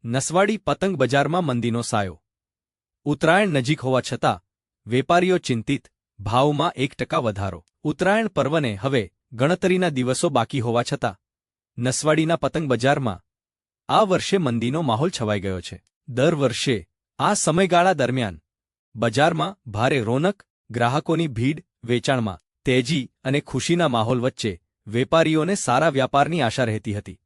નસવાડી પતંગ બજારમાં મંદીનો સાયો। ઉત્તરાયણ નજીક હોવા છતાં વેપારીઓ ચિંતિત, ભાવમાં 1% વધારો। ઉત્તરાયણ પર્વને હવે ગણતરીના દિવસો બાકી હોવા છતાં નસવાડીના પતંગ બજારમાં આ વર્ષે મંદીનો માહોલ છવાઈ ગયો છે। દર વર્ષે આ સમયગાળા દરમિયાન બજારમાં ભારે રોનક, ગ્રાહકોની ભીડ, વેચાણમાં તેજી અને ખુશીના માહોલ વચ્ચે વેપારીઓને સારા વ્યાપારની આશા રહેતી હતી।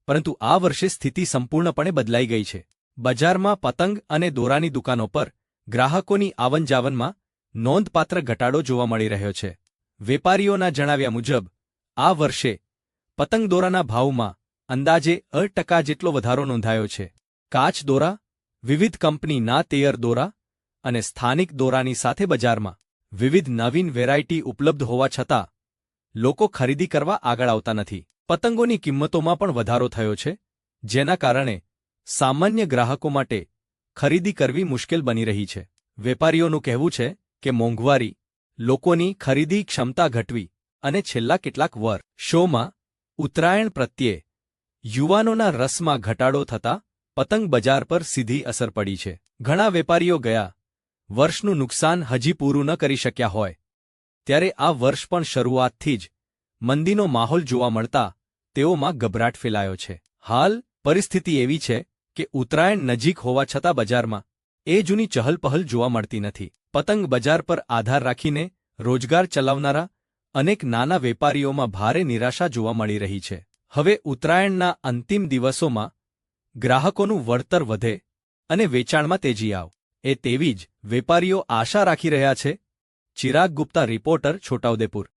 પરંતુ આ વર્ષે સ્થિતિ સંપૂર્ણપણે બદલાઈ ગઈ છે। બજારમાં પતંગ અને દોરાની દુકાનો પર ગ્રાહકોની આવનજાવનમાં નોંધપાત્ર ઘટાડો જોવા મળી રહ્યો છે। વેપારીઓના જણાવ્યા મુજબ આ વર્ષે પતંગ દોરાના ભાવમાં અંદાજે 8% જેટલો વધારો નોંધાયો છે। કાચ દોરા, વિવિધ કંપનીના તેયર દોરા અને સ્થાનિક દોરાની સાથે બજારમાં વિવિધ નવીન વેરાયટી ઉપલબ્ધ હોવા છતાં લોકો ખરીદી કરવા આગળ આવતા નથી। પતંગોની કિંમતોમાં પણ વધારો થયો છે, જેના કારણે સામાન્ય ગ્રાહકો માટે ખરીદી કરવી મુશ્કેલ બની રહી છે। વેપારીઓનું કહેવું છે કે મોંઘવારી, લોકોની ખરીદી ક્ષમતા ઘટવી અને છેલ્લા કેટલાક વર્ષોમાં ઉત્તરાયણ પ્રત્યે યુવાનોના રસમાં ઘટાડો થતાં પતંગ બજાર પર સીધી અસર પડી છે। ઘણા વેપારીઓ ગયા વર્ષનું નુકસાન હજી પૂરું ન કરી શક્યા હોય ત્યારે આ વર્ષ પણ શરૂઆતથી જ મંદીનો માહોલ જોવા મળતા તેઓમાં ગભરાટ ફેલાયો છે। હાલ પરિસ્થિતિ એવી છે કે ઉત્તરાયણ નજીક હોવા છતાં બજારમાં એ જૂની ચહલપહલ જોવા મળતી નથી। પતંગ બજાર પર આધાર રાખીને રોજગાર ચલાવનારા અનેક નાના વેપારીઓમાં ભારે નિરાશા જોવા મળી રહી છે। હવે ઉત્તરાયણના અંતિમ દિવસોમાં ગ્રાહકોનું વળતર વધે અને વેચાણમાં તેજી આવે તેવી જ વેપારીઓ આશા રાખી રહ્યા છે। ચિરાગ ગુપ્તા, રિપોર્ટર, છોટાઉદેપુર।